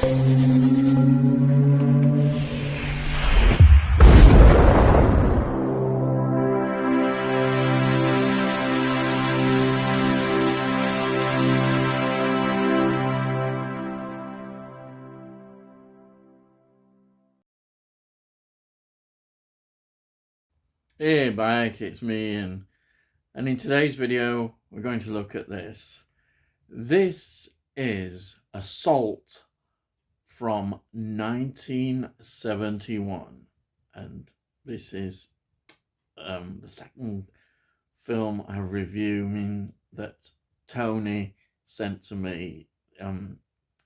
Hey, back, it's me, and in today's video, we're going to look at this. This is Assault from 1971, and this is the second film I reviewing that Tony sent to me.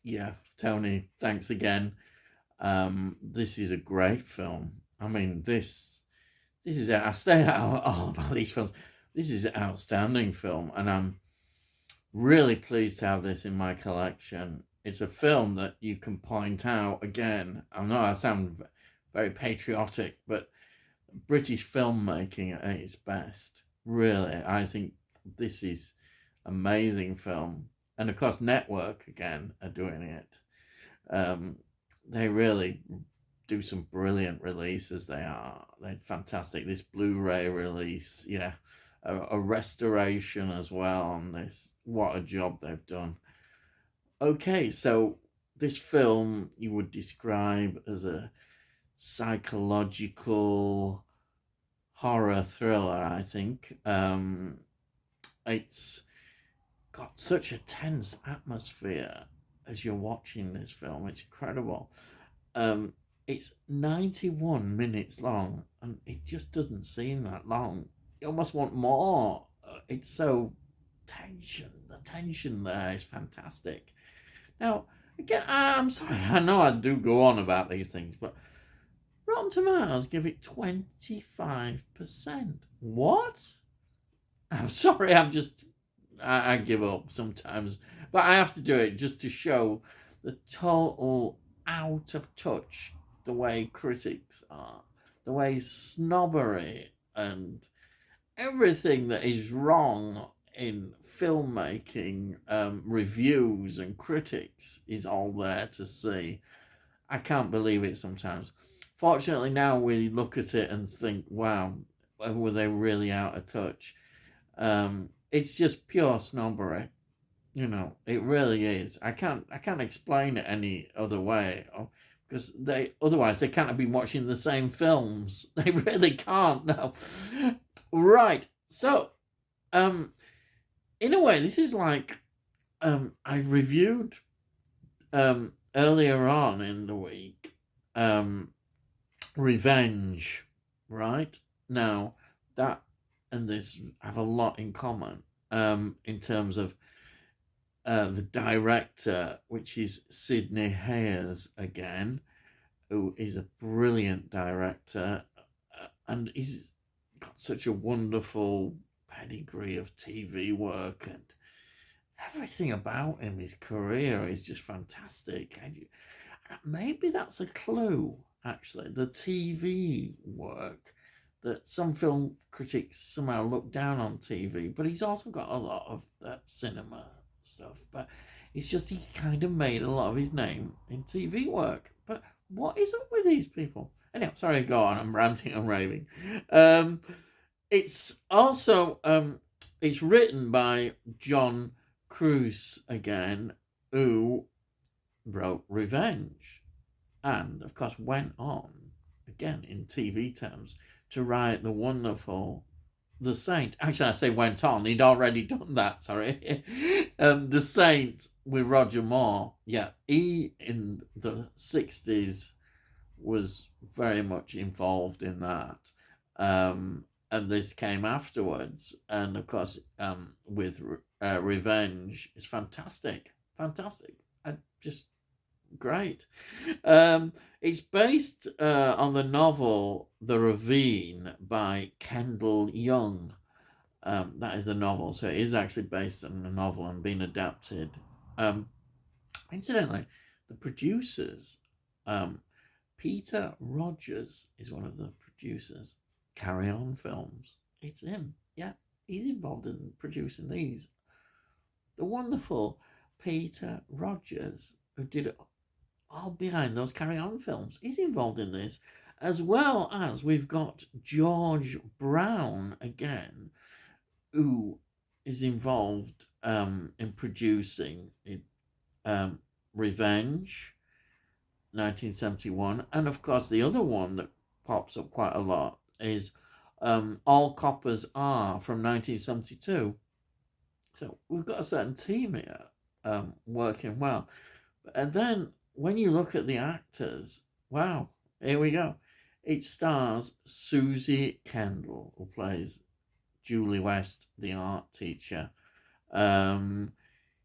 Yeah, Tony, thanks again. This is a great film. I mean, this is I say all about these films. This is an outstanding film, and I'm really pleased to have this in my collection. It's a film that you can point out again. I know I sound very patriotic, but British filmmaking at its best. Really, I think this is amazing film, and of course, Network again are doing it. They really do some brilliant releases. They're fantastic. This Blu-ray release, yeah, a restoration as well on this. What a job they've done. Okay, so this film you would describe as a psychological horror thriller, I think. It's got such a tense atmosphere as you're watching this film. It's incredible. It's 91 minutes long, and it just doesn't seem that long. You almost want more. It's so the tension there is fantastic. Now, again, I'm sorry, I know I do go on about these things, but Rotten Tomatoes give it 25%. What? I'm sorry, I give up sometimes, but I have to do it just to show the total out of touch the way critics are, the way snobbery and everything that is wrong in filmmaking, reviews and critics is all there to see. I can't believe it sometimes. Fortunately, now we look at it and think, wow, were they really out of touch? It's just pure snobbery. You know, it really is. I can't explain it any other way, because otherwise they can't have been watching the same films. They really can't. No, right. So, in a way, this is like I reviewed earlier on in the week, Revenge. Right now, that and this have a lot in common. In terms of the director, which is Sidney Hayers again, who is a brilliant director, and he's got such a wonderful pedigree of TV work, and everything about him, his career is just fantastic. And maybe that's a clue, actually, the TV work, that some film critics somehow look down on TV, but he's also got a lot of cinema stuff. But it's just he kind of made a lot of his name in TV work. But what is up with these people? Anyway, sorry, go on. I'm ranting and raving. It's also it's written by John Cruz again, who wrote Revenge, and of course went on again in TV terms to write the wonderful The Saint. Actually, I say went on. He'd already done that. Sorry, The Saint with Roger Moore. Yeah, he in the 60s was very much involved in that. And this came afterwards, and of course, with Revenge, it's fantastic, and just great. It's based on the novel The Ravine by Kendall Young. That is the novel, so it is actually based on a novel and being adapted. Incidentally, the producers, Peter Rogers is one of the producers. Carry On Films. It's him. Yeah, he's involved in producing these. The wonderful Peter Rogers, who did all behind those Carry On films. He's involved in this, as well as we've got George Brown again, who is involved in producing Revenge, 1971, and of course the other one that pops up quite a lot is All Coppers Are from 1972. So we've got a certain team here working well. And then when you look at the actors, wow, here we go. It stars Susie Kendall, who plays Julie West, the art teacher.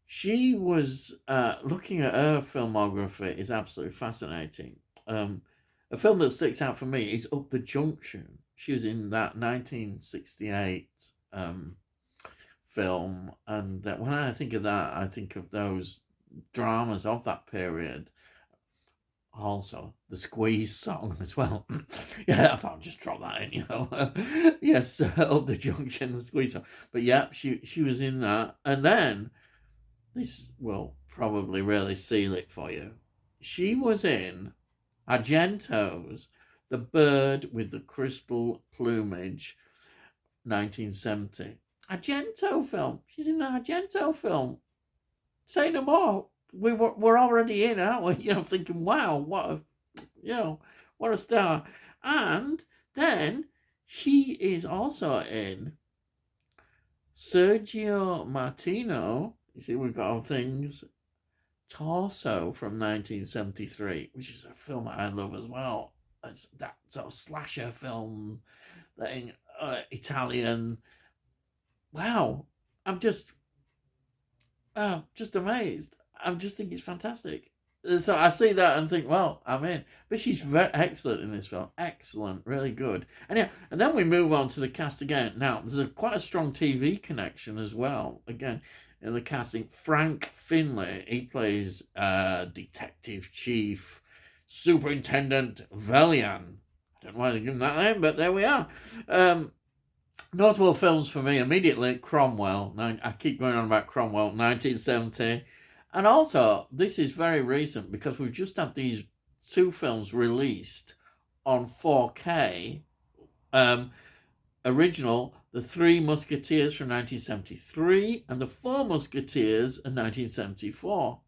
She was looking at her filmography is absolutely fascinating. A film that sticks out for me is Up the Junction. She was in that 1968 film, and when I think of that, I think of those dramas of that period. Also, the Squeeze song as well. Yeah, I thought I'd just drop that in, Yes, Up the Junction, the Squeeze song. But yeah, she was in that. And then, this will probably really seal it for you. She was in Argento's The Bird with the Crystal Plumage, 1970. Argento film. She's in an Argento film. Say no more. We're already in, aren't we? Thinking, wow, what a star. And then she is also in Sergio Martino. You see, we've got all things. Torso from 1973, which is a film I love as well. It's that sort of slasher film, Italian. Wow, I'm just amazed. I just think it's fantastic. So I see that and think, well, I'm in. But she's very excellent in this film. Excellent, really good. And then we move on to the cast again. Now, there's quite a strong TV connection as well. Again, in the casting, Frank Finlay, he plays Detective Chief Superintendent Velian. I don't know why they give him that name, but there we are. Notable films for me immediately, Cromwell. I keep going on about Cromwell, 1970. And also, this is very recent because we've just had these two films released on 4K. Original, The Three Musketeers from 1973 and The Four Musketeers in 1974.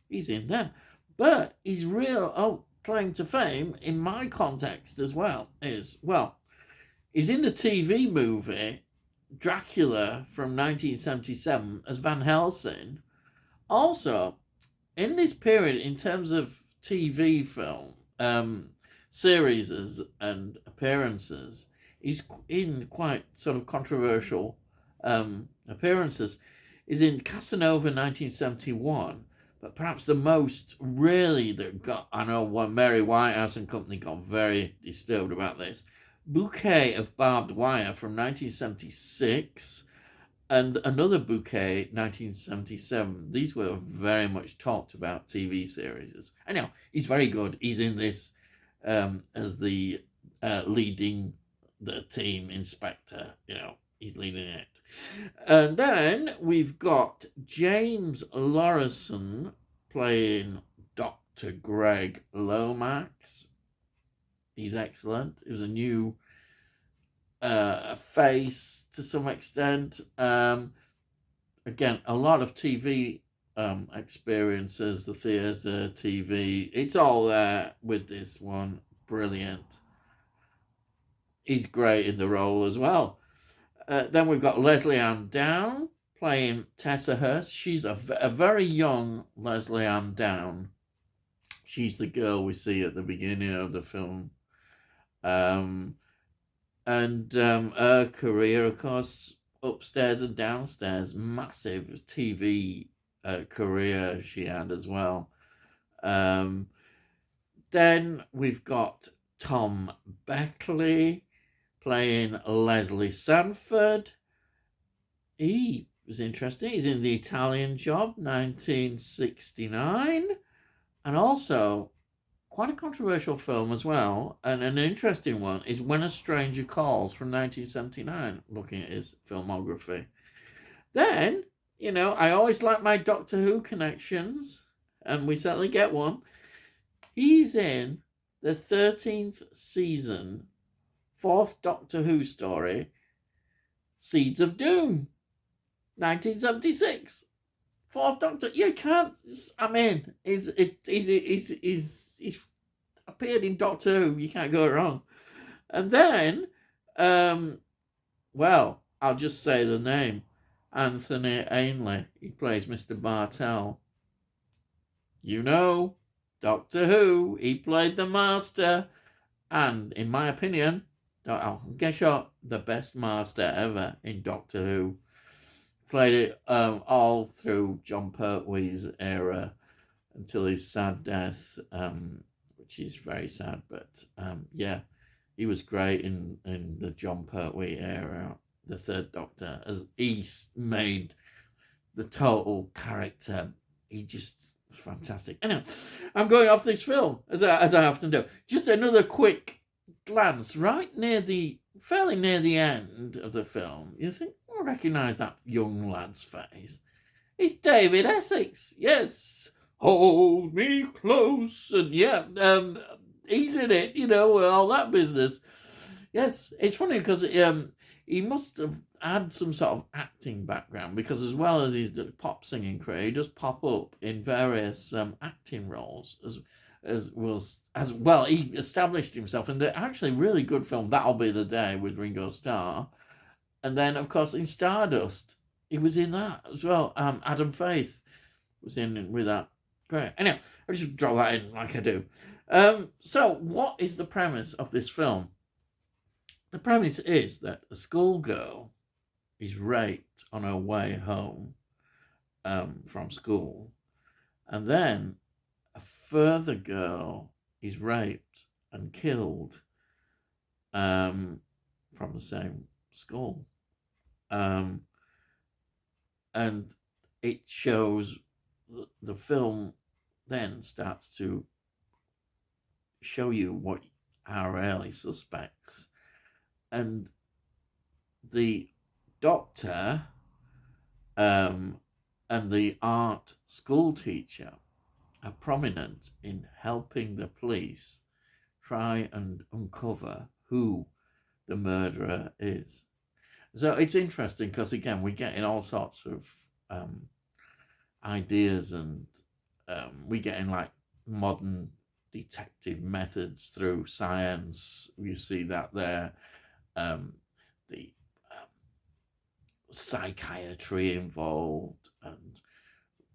He's in them. But his real claim to fame, in my context as well, is, he's in the TV movie Dracula from 1977 as Van Helsing. Also, in this period, in terms of TV film, series and appearances, he's in quite sort of controversial appearances. He's in Casanova 1971, but perhaps the most really that got, I know when Mary Whitehouse and company got very disturbed about this, Bouquet of Barbed Wire from 1976, and another Bouquet, 1977. These were very much talked about TV series. Anyhow, he's very good. He's in this as the leading the team inspector. He's leading it. And then we've got James Lorison playing Dr. Greg Lomax. He's excellent. It was a new face to some extent. Again, a lot of TV experiences, the theatre, TV. It's all there with this one. Brilliant. He's great in the role as well. Then we've got Leslie Ann Down playing Tessa Hurst. She's a very young Leslie Ann Down. She's the girl we see at the beginning of the film. And her career, of course, upstairs and downstairs, massive TV career she had as well. Then we've got Tom Beckley playing Leslie Sanford. He was interesting. He's in The Italian Job, 1969. And also, quite a controversial film as well, and an interesting one is When a Stranger Calls from 1979, looking at his filmography. Then, I always like my Doctor Who connections, and we certainly get one. He's in the 13th season, 4th Doctor Who story, Seeds of Doom, 1976. 4th Doctor. You can't. I mean, he's appeared in Doctor Who. You can't go wrong. And then, well, I'll just say the name. Anthony Ainley. He plays Mr. Bartell. You know, Doctor Who. He played the Master. And in my opinion, I'll guess the best Master ever in Doctor Who. Played it all through John Pertwee's era until his sad death, which is very sad. But yeah, he was great in the John Pertwee era, the Third Doctor, as he made the total character. He just was fantastic. Anyway, I'm going off this film, as I often do. Just another quick glance, fairly near the end of the film. You think, I recognise that young lad's face. It's David Essex, yes. Hold me close, and yeah, he's in it, all that business. Yes, it's funny because he must have had some sort of acting background, because as well as his pop singing career, he does pop up in various acting roles as well. He established himself in the actually really good film That'll Be the Day with Ringo Starr, and then of course in Stardust he was in that as well. Adam Faith was in with that. Great. Anyway, I just draw that in like I do. So what is the premise of this film? The premise is that a schoolgirl is raped on her way home from school, and then a further girl is raped and killed from the same school. And it shows, the film then starts to show you what our early suspects. And the doctor and the art school teacher are prominent in helping the police try and uncover who the murderer is. So it's interesting because, again, we're getting all sorts of ideas, and we're getting like modern detective methods through science. You see that there. The psychiatry involved, and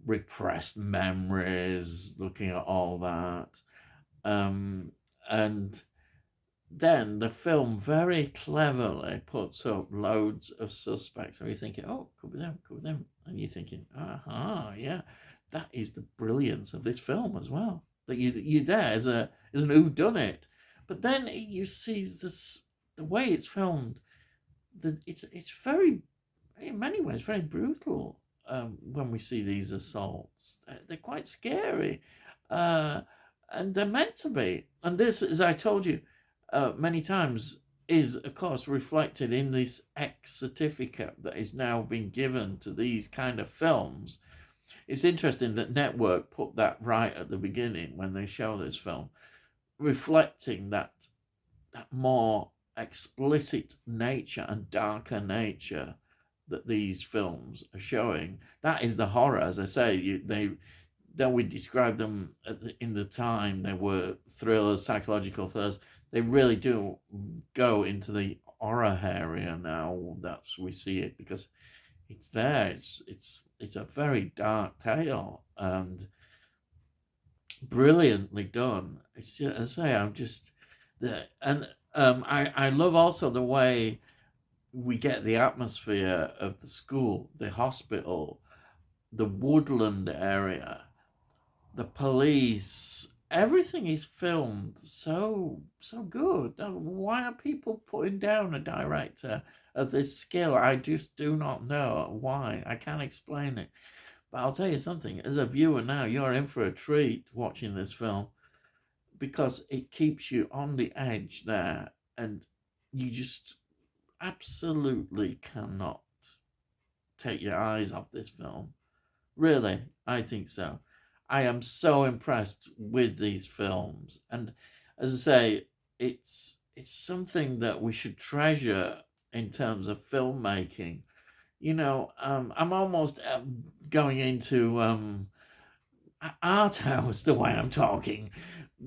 repressed memories, looking at all that. And then the film very cleverly puts up loads of suspects, and you're thinking, oh, could be them. And you're thinking, yeah, that is the brilliance of this film as well. That you're there as an whodunit. But then you see this, the way it's filmed, it's very, in many ways, very brutal. When we see these assaults, they're quite scary, and they're meant to be. And this, as I told you many times, is of course reflected in this X certificate that is now being given to these kind of films. It's interesting that Network put that right at the beginning when they show this film, reflecting that more explicit nature and darker nature that these films are showing. That is the horror, as I say. Though we described them in the time, they were thrillers, psychological thrillers. They really do go into the horror area now. That's, we see it because it's there. It's a very dark tale and brilliantly done. It's just, as I say, I love also the way we get the atmosphere of the school, the hospital, the woodland area, the police. Everything is filmed so good. Why are people putting down a director of this skill? I just do not know why. I can't explain it. But I'll tell you something. As a viewer now, you're in for a treat watching this film, because it keeps you on the edge there, and you just absolutely cannot take your eyes off this film. Really, I think so. I am so impressed with these films, and as I say, it's something that we should treasure in terms of filmmaking. I'm almost going into art house the way I'm talking,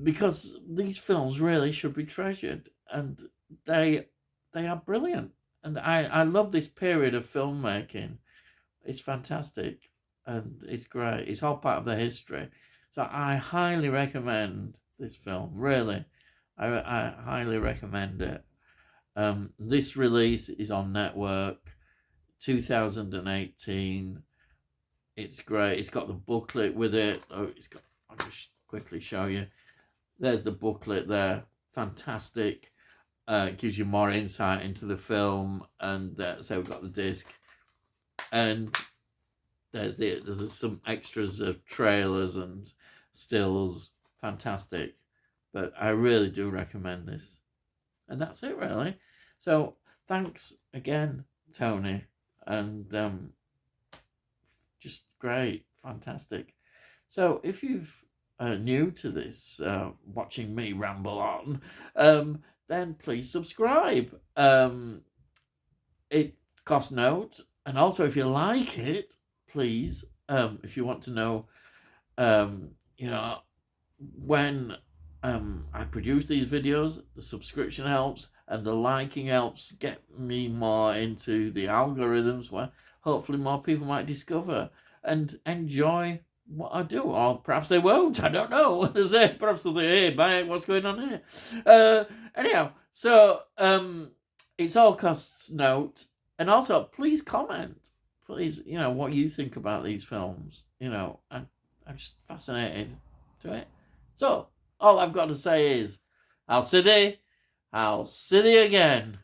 because these films really should be treasured, and they they are brilliant, and I love this period of filmmaking. It's fantastic, and it's great. It's all part of the history, so I highly recommend this film. Really, I highly recommend it. This release is on network, 2018. It's great. It's got the booklet with it. I'll just quickly show you. There's the booklet there. Fantastic. Gives you more insight into the film. And so we've got the disc. And there's some extras of trailers and stills. Fantastic. But I really do recommend this. And that's it, really. So thanks again, Tony. And just great, fantastic. So if you've new to this, watching me ramble on, then please subscribe. It costs note, and also if you like it, please, if you want to know, when I produce these videos, the subscription helps, and the liking helps get me more into the algorithms where hopefully more people might discover and enjoy what I do. Or perhaps they won't, I don't know. Perhaps they'll think, hey, Mike, what's going on here? Anyhow, so it's all costs note. And also, please comment. Please, what you think about these films. I'm just fascinated to it. So, all I've got to say is, I'll see thee again.